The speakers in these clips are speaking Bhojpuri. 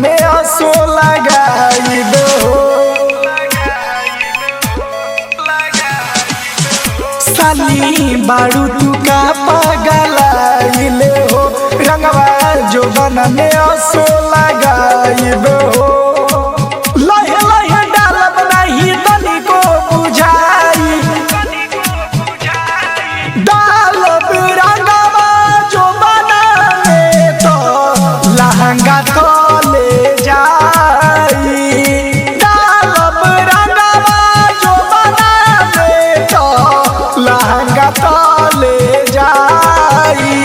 में आंसू लगाई दो। साली बारू तू का पगलाइले हो, रंगवा जो बन में आंसू लगाई दो। लहे लहे डालब नहीं तनिको बुझाई, डालब रंगवा जो बना में तो लहंगा तो ले जाई। डालब रंगवा जो बना में तो लहंगा तो ले जाई।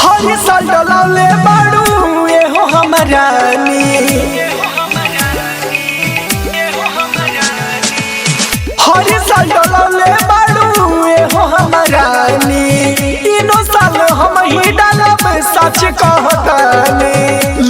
हर साल डोलावले बाड़ू ये हो हमरानी, हर साल डोलावले बाड़ू ये हो हमरानी। तीनों साल हम ही डालब सच कहतानी।